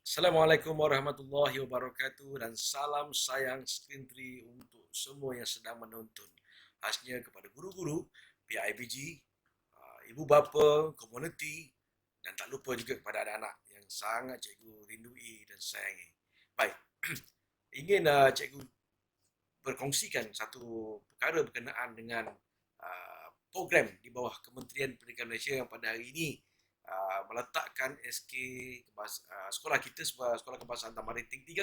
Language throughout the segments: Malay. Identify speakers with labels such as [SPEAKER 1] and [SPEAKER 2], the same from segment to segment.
[SPEAKER 1] Assalamualaikum warahmatullahi wabarakatuh dan salam sayang Screen Tree untuk semua yang sedang menonton. Khasnya kepada guru-guru, PIBG, ibu bapa, komuniti dan tak lupa juga kepada anak-anak yang sangat cikgu rindui dan sayangi. Baik, ingin cikgu berkongsikan satu perkara berkenaan dengan program di bawah Kementerian Pendidikan Malaysia yang pada hari ini meletakkan SK sekolah kita sebagai Sekolah Kebangsaan Taman Riting 3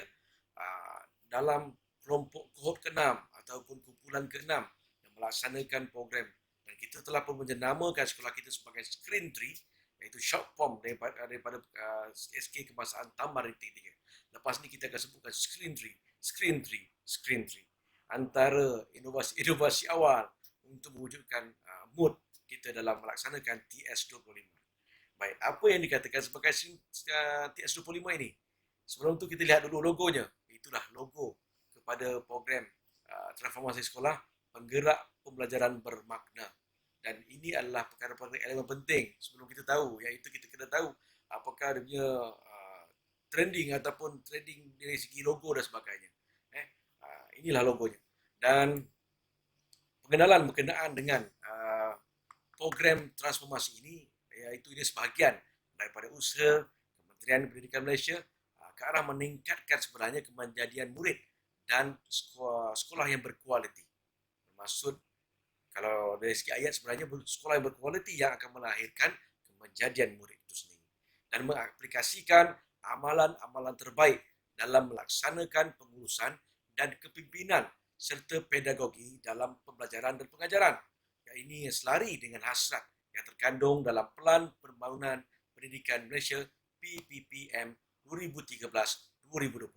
[SPEAKER 1] dalam kelompok kohort ke-6 ataupun kumpulan ke-6 yang melaksanakan program, dan kita telah pun menjenamakan sekolah kita sebagai Screen Tree, iaitu short form daripada SK Kebangsaan Taman Riting 3. Lepas ni kita akan sebutkan Screen Tree, Screen Tree, Screen Tree. Antara inovasi awal untuk mewujudkan mood kita dalam melaksanakan TS25. Baik, apa yang dikatakan sebagai TS25 ini? Sebelum tu kita lihat dulu logonya. Itulah logo kepada program transformasi sekolah penggerak pembelajaran bermakna. Dan ini adalah perkara-perkara elemen penting sebelum kita tahu, iaitu kita kena tahu apakah dia punya trending ataupun trading dari segi logo dan sebagainya. Inilah logonya. Dan pengenalan berkenaan dengan program transformasi ini, iaitu ini sebahagian daripada usaha Kementerian Pendidikan Malaysia ke arah meningkatkan sebenarnya kemenjadian murid dan sekolah yang berkualiti. Bermaksud, kalau dari segi ayat sebenarnya sekolah yang berkualiti yang akan melahirkan kemenjadian murid itu sendiri dan mengaplikasikan amalan-amalan terbaik dalam melaksanakan pengurusan dan kepimpinan serta pedagogi dalam pembelajaran dan pengajaran. Yang ini selari dengan hasrat yang terkandung dalam Pelan Pembangunan Pendidikan Malaysia PPPM 2013-2025.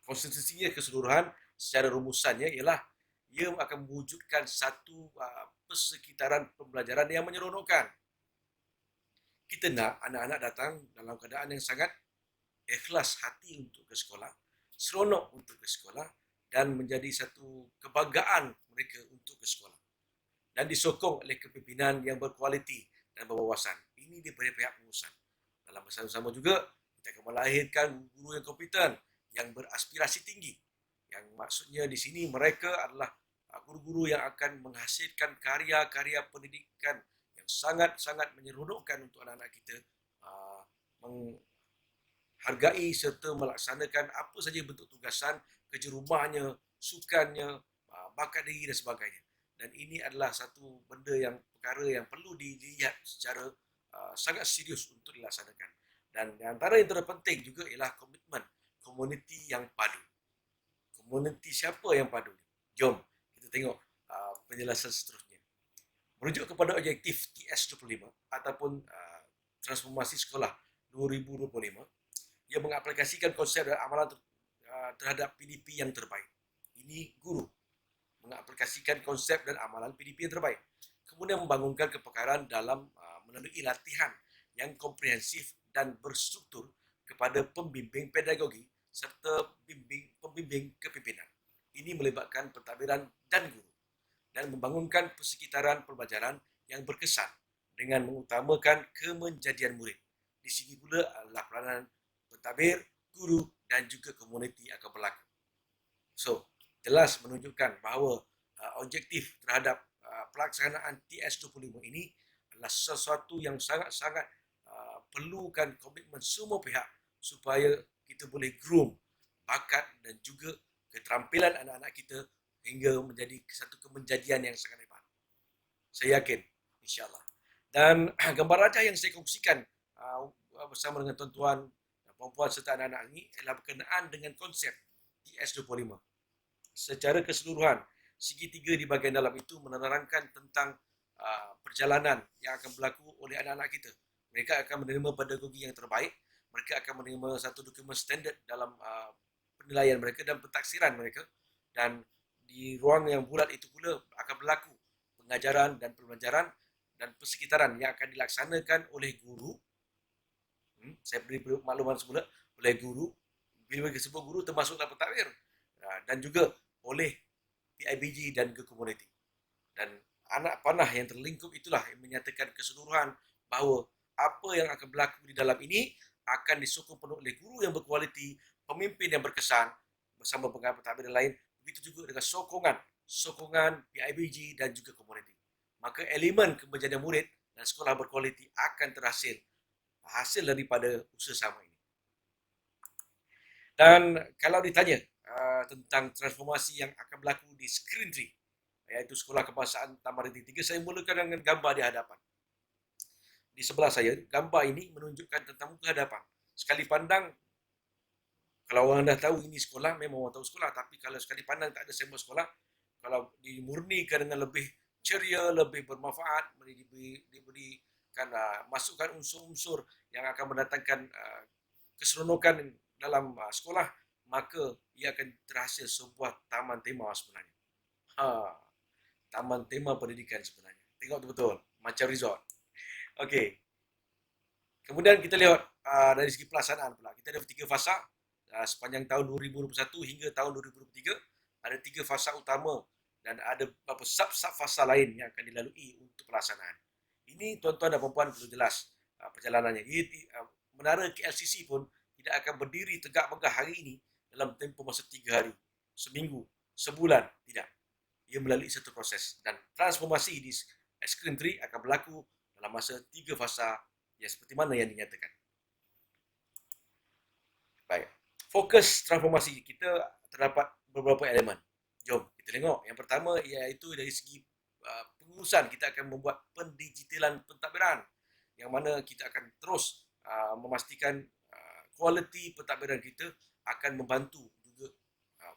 [SPEAKER 1] Konstitusinya keseluruhan secara rumusannya ialah ia akan mewujudkan satu persekitaran pembelajaran yang menyeronokkan. Kita nak anak-anak datang dalam keadaan yang sangat ikhlas hati untuk ke sekolah, seronok untuk ke sekolah dan menjadi satu kebanggaan mereka untuk ke sekolah. Dan disokong oleh kepimpinan yang berkualiti dan berwawasan. Ini daripada pihak pengurusan. Dalam masa yang sama juga, kita akan melahirkan guru yang kompeten, yang beraspirasi tinggi. Yang maksudnya di sini mereka adalah guru-guru yang akan menghasilkan karya-karya pendidikan yang sangat-sangat menyeronokkan untuk anak-anak kita, menghargai serta melaksanakan apa saja bentuk tugasan, kerja rumahnya, sukannya, bakat diri dan sebagainya. Dan ini adalah satu benda yang perkara yang perlu dilihat secara sangat serius untuk dilaksanakan. Dan antara yang terpenting juga ialah komitmen komuniti yang padu. Komuniti siapa yang padu? Jom kita tengok penjelasan seterusnya. Merujuk kepada objektif TS25 ataupun transformasi sekolah 2025, ia mengaplikasikan konsep dan amalan terhadap PDP yang terbaik. Ini guru mengaplikasikan konsep dan amalan PDP yang terbaik. Kemudian membangunkan kepakaran dalam melalui latihan yang komprehensif dan berstruktur kepada pembimbing pedagogi serta pembimbing kepimpinan. Ini melibatkan pentadbiran dan guru dan membangunkan persekitaran pembelajaran yang berkesan dengan mengutamakan kemenjadian murid. Di sini pula adalah peranan pentadbir, guru dan juga komuniti akan berlaku. So, jelas menunjukkan bahawa objektif terhadap pelaksanaan TS25 ini adalah sesuatu yang sangat-sangat perlukan komitmen semua pihak supaya kita boleh groom bakat dan juga keterampilan anak-anak kita hingga menjadi satu kemenjadian yang sangat hebat. Saya yakin, insyaAllah. Dan gambar rajah yang saya kongsikan bersama dengan tuan-tuan, perempuan serta anak-anak ini adalah berkenaan dengan konsep TS25. Secara keseluruhan, segitiga di bahagian dalam itu menerangkan tentang perjalanan yang akan berlaku oleh anak-anak kita. Mereka akan menerima pedagogi yang terbaik, mereka akan menerima satu dokumen standard dalam penilaian mereka dan pentaksiran mereka, dan di ruang yang bulat itu pula akan berlaku pengajaran dan pembelajaran dan persekitaran yang akan dilaksanakan oleh guru. Saya beri makluman semula, oleh guru. Bila disebut guru termasuklah pentadbir dan juga oleh PIBG dan ke komuniti. Dan anak panah yang terlingkup itulah yang menyatakan keseluruhan bahawa apa yang akan berlaku di dalam ini akan disokong penuh oleh guru yang berkualiti, pemimpin yang berkesan bersama pengamal pentadbiran lain. Begitu juga dengan sokongan PIBG dan juga komuniti. Maka elemen kemenjadian murid dan sekolah berkualiti akan terhasil hasil daripada usaha sama ini. Dan kalau ditanya tentang transformasi yang akan berlaku di Screen Tree, iaitu Sekolah Kebangsaan Taman Rinting 3, saya mulakan dengan gambar di hadapan. Di sebelah saya, gambar ini menunjukkan tentang muka hadapan. Sekali pandang, kalau orang dah tahu ini sekolah, memang orang tahu sekolah. Tapi kalau sekali pandang tak ada sembol sekolah, kalau dimurnikan dengan lebih ceria, lebih bermanfaat, diberikan masukkan unsur-unsur yang akan mendatangkan keseronokan dalam sekolah, maka ia akan terhasil sebuah taman tema sebenarnya. Taman tema pendidikan sebenarnya. Tengok betul-betul, macam resort. Okey. Kemudian kita lihat dari segi pelaksanaan pula. Kita ada 3 fasa sepanjang tahun 2021 hingga tahun 2023. Ada 3 fasa utama dan ada beberapa sub-fasa lain yang akan dilalui untuk pelaksanaan. Ini tuan-tuan dan puan-puan perlu jelas perjalanannya. Menara KLCC pun tidak akan berdiri tegak megah hari ini dalam tempoh masa 3 hari, seminggu, sebulan, tidak. Ia melalui satu proses dan transformasi di Screen Tree akan berlaku dalam masa 3 fasa yang seperti mana yang dinyatakan. Baik. Fokus transformasi kita terdapat beberapa elemen. Jom kita tengok. Yang pertama iaitu dari segi pengurusan, kita akan membuat pendigitalan pentadbiran yang mana kita akan terus memastikan kualiti pentadbiran kita akan membantu juga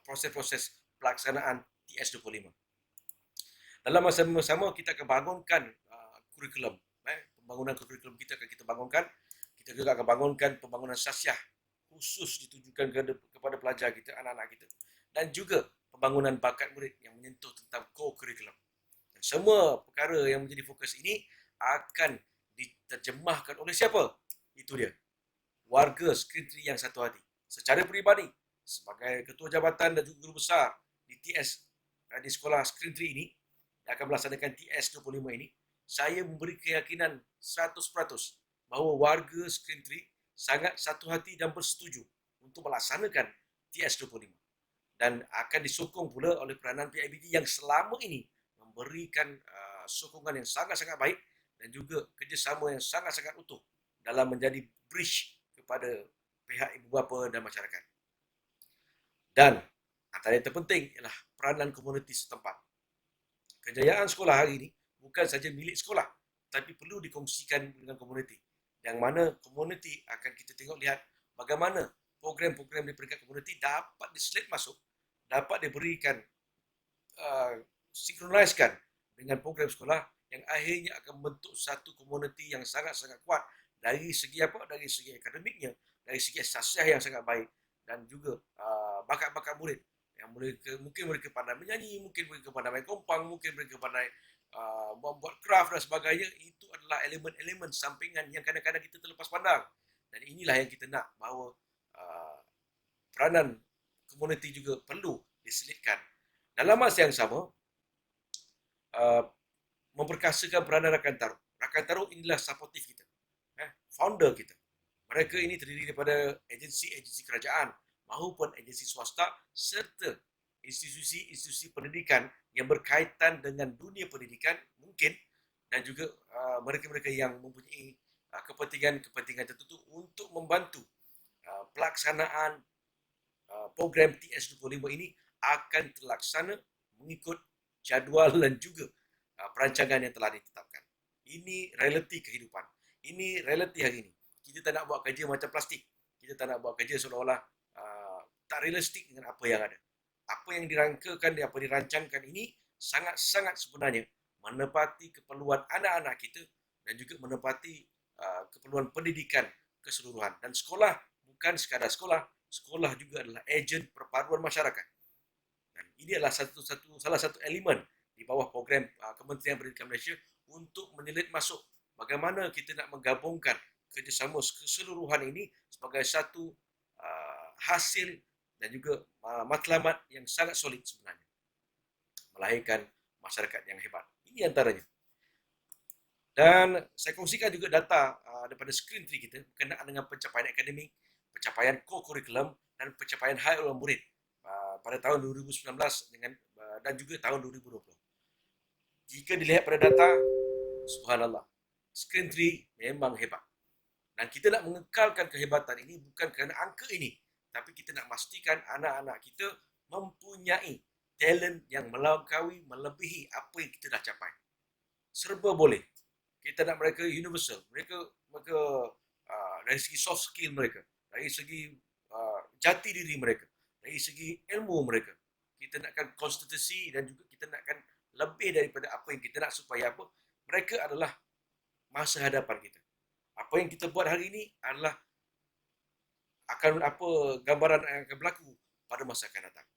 [SPEAKER 1] proses-proses pelaksanaan TS25. Dalam masa yang sama, kita akan bangunkan kurikulum. Pembangunan kurikulum kita akan kita bangunkan. Kita juga akan bangunkan pembangunan sasiah khusus ditujukan kepada pelajar kita, anak-anak kita. Dan juga pembangunan bakat murid yang menyentuh tentang core curriculum. Dan semua perkara yang menjadi fokus ini akan diterjemahkan oleh siapa? Itu dia. Warga Screen Tree yang satu hati. Secara peribadi, sebagai ketua jabatan dan juga guru besar di TS di sekolah Screen Tree ini, yang akan melaksanakan TS25 ini, saya memberi keyakinan 100% bahawa warga Screen Tree sangat satu hati dan bersetuju untuk melaksanakan TS25. Dan akan disokong pula oleh peranan PIBG yang selama ini memberikan sokongan yang sangat-sangat baik dan juga kerjasama yang sangat-sangat utuh dalam menjadi bridge kepada pihak ibu bapa dan masyarakat. Dan antara yang terpenting ialah peranan komuniti setempat. Kejayaan sekolah hari ini bukan saja milik sekolah, tapi perlu dikongsikan dengan komuniti. Yang mana komuniti akan kita tengok lihat bagaimana program-program di peringkat komuniti dapat diselit masuk, dapat diberikan sinkroniskan dengan program sekolah yang akhirnya akan membentuk satu komuniti yang sangat-sangat kuat dari segi apa? Dari segi akademiknya, dari segi sasiah yang sangat baik dan juga bakat-bakat murid yang mungkin mereka pandai menyanyi, mungkin mereka pandai main kompang, mungkin mereka pandai membuat craft dan sebagainya. Itu adalah elemen-elemen sampingan yang kadang-kadang kita terlepas pandang. Dan inilah yang kita nak, bahawa peranan komuniti juga perlu diselitkan. Dalam masa yang sama, memperkasakan peranan rakan taruh. Rakan taruh inilah supportif kita, founder kita. Mereka ini terdiri daripada agensi-agensi kerajaan maupun agensi swasta serta institusi-institusi pendidikan yang berkaitan dengan dunia pendidikan mungkin, dan juga mereka-mereka yang mempunyai kepentingan-kepentingan tertentu untuk membantu pelaksanaan program TS25 ini akan terlaksana mengikut jadual dan juga perancangan yang telah ditetapkan. Ini realiti kehidupan. Ini realiti hari ini. Kita tak nak buat kerja macam plastik. Kita tak nak buat kerja seolah-olah tak realistik dengan apa yang ada. Apa yang dirangkakan, apa dirancangkan ini sangat-sangat sebenarnya menepati keperluan anak-anak kita dan juga menepati keperluan pendidikan keseluruhan. Dan sekolah bukan sekadar sekolah, sekolah juga adalah ejen perpaduan masyarakat. Dan ini adalah salah satu elemen di bawah program Kementerian Pendidikan Malaysia untuk menyelit masuk bagaimana kita nak menggabungkan kerjasama keseluruhan ini sebagai satu hasil dan juga matlamat yang sangat solid sebenarnya. Melahirkan masyarakat yang hebat. Ini antaranya. Dan saya kongsikan juga data daripada screen tree kita berkenaan dengan pencapaian akademik, pencapaian co-curriculum dan pencapaian high oleh murid pada tahun 2019 dan juga tahun 2020. Jika dilihat pada data, subhanallah, screen tree memang hebat. Dan kita nak mengekalkan kehebatan ini bukan kerana angka ini, tapi kita nak pastikan anak-anak kita mempunyai talent yang melebihi apa yang kita dah capai. Serba boleh. Kita nak mereka universal. Mereka dari segi soft skill mereka, dari segi jati diri mereka, dari segi ilmu mereka. Kita nakkan konsistensi dan juga kita nakkan lebih daripada apa yang kita nak supaya apa? Mereka adalah masa hadapan kita. Apa yang kita buat hari ini adalah akan apa gambaran yang akan berlaku pada masa akan datang.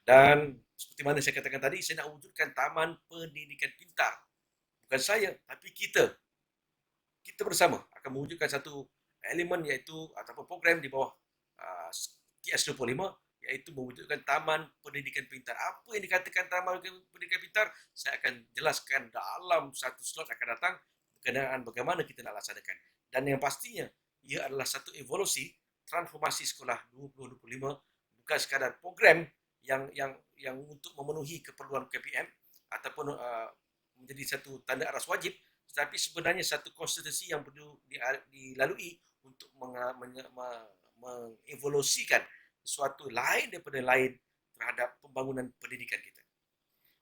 [SPEAKER 1] Dan seperti mana saya katakan tadi, saya nak wujudkan Taman Pendidikan Pintar. Bukan saya, tapi kita. Kita bersama akan mewujudkan satu elemen iaitu ataupun program di bawah TS25 iaitu mewujudkan Taman Pendidikan Pintar. Apa yang dikatakan Taman Pendidikan Pintar, saya akan jelaskan dalam satu slot akan datang berkenaan bagaimana kita nak laksanakan. Dan yang pastinya, ia adalah satu evolusi transformasi sekolah 2025, bukan sekadar program yang untuk memenuhi keperluan KPM ataupun menjadi satu tanda aras wajib, tetapi sebenarnya satu konsistensi yang perlu dilalui untuk mengevolusikan sesuatu lain daripada lain terhadap pembangunan pendidikan kita.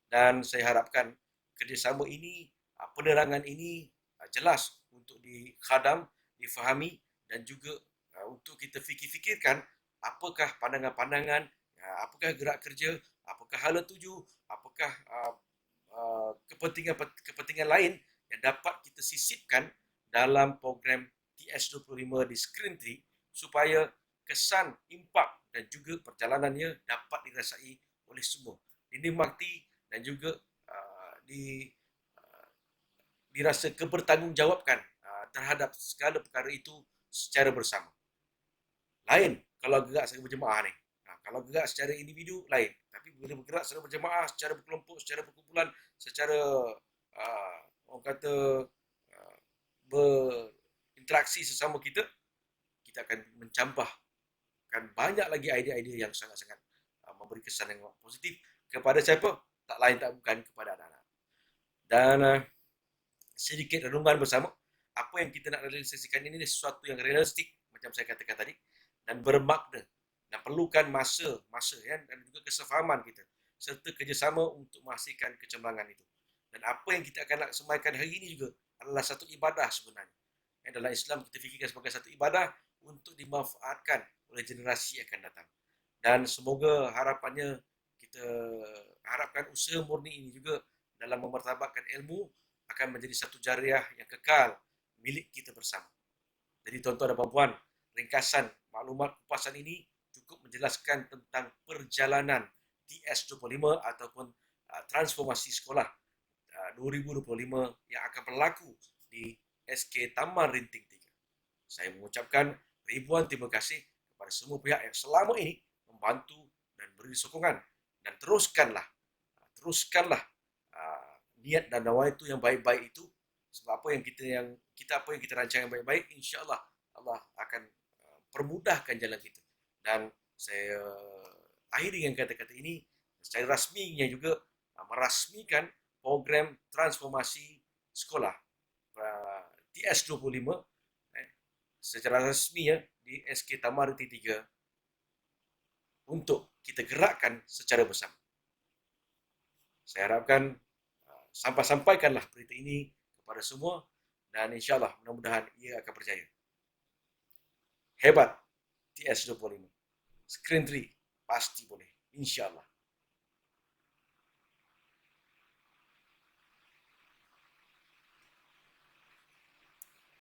[SPEAKER 1] Dan saya harapkan kerjasama ini, penerangan ini jelas untuk dikhadam, difahami dan juga untuk kita fikirkan apakah pandangan-pandangan, apakah gerak kerja, apakah hala tuju, apakah kepentingan lain yang dapat kita sisipkan dalam program TS25 di Screen Tree supaya kesan, impak dan juga perjalanannya dapat dirasai oleh semua, dinikmati dan juga dirasa kebertanggungjawabkan terhadap segala perkara itu secara bersama. Lain kalau gerak secara berjemaah ni. Kalau gerak secara individu, lain. Tapi bila bergerak secara berjemaah, secara berkelompok, secara berkumpulan, secara orang kata berinteraksi sesama kita, kita akan mencampahkan banyak lagi idea-idea yang sangat-sangat memberi kesan yang positif kepada siapa? Tak lain tak bukan kepada anak-anak. Dan sedikit renungan bersama, apa yang kita nak realisasikan ini sesuatu yang realistik macam saya katakan tadi dan bermakna dan perlukan masa dan juga kesefahaman kita serta kerjasama untuk menghasilkan kecemerlangan itu. Dan apa yang kita akan laksanakan hari ini juga adalah satu ibadah sebenarnya. Dalam Islam kita fikirkan sebagai satu ibadah untuk dimanfaatkan oleh generasi yang akan datang. Dan semoga harapannya kita harapkan usaha murni ini juga dalam memartabatkan ilmu akan menjadi satu jariah yang kekal milik kita bersama. Jadi tuan-tuan dan puan-puan, ringkasan maklumat kupasan ini cukup menjelaskan tentang perjalanan TS25 ataupun transformasi sekolah 2025 yang akan berlaku di SK Taman Rinting 3. Saya mengucapkan ribuan terima kasih kepada semua pihak yang selama ini membantu dan beri sokongan dan teruskanlah niat dan nawaitu yang baik-baik itu, sebab apa yang kita rancang yang baik-baik, insya-Allah Allah akan permudahkan jalan kita. Dan saya akhiri dengan kata-kata ini secara rasminya juga merasmikan program transformasi sekolah TS25 secara rasmi di SK Taman Rinting 3 untuk kita gerakkan secara bersama. Saya harapkan sampaikanlah berita ini kepada semua dan insya-Allah mudah-mudahan ia akan berjaya. Hebat TS25. Screen Tree pasti boleh, insya-Allah.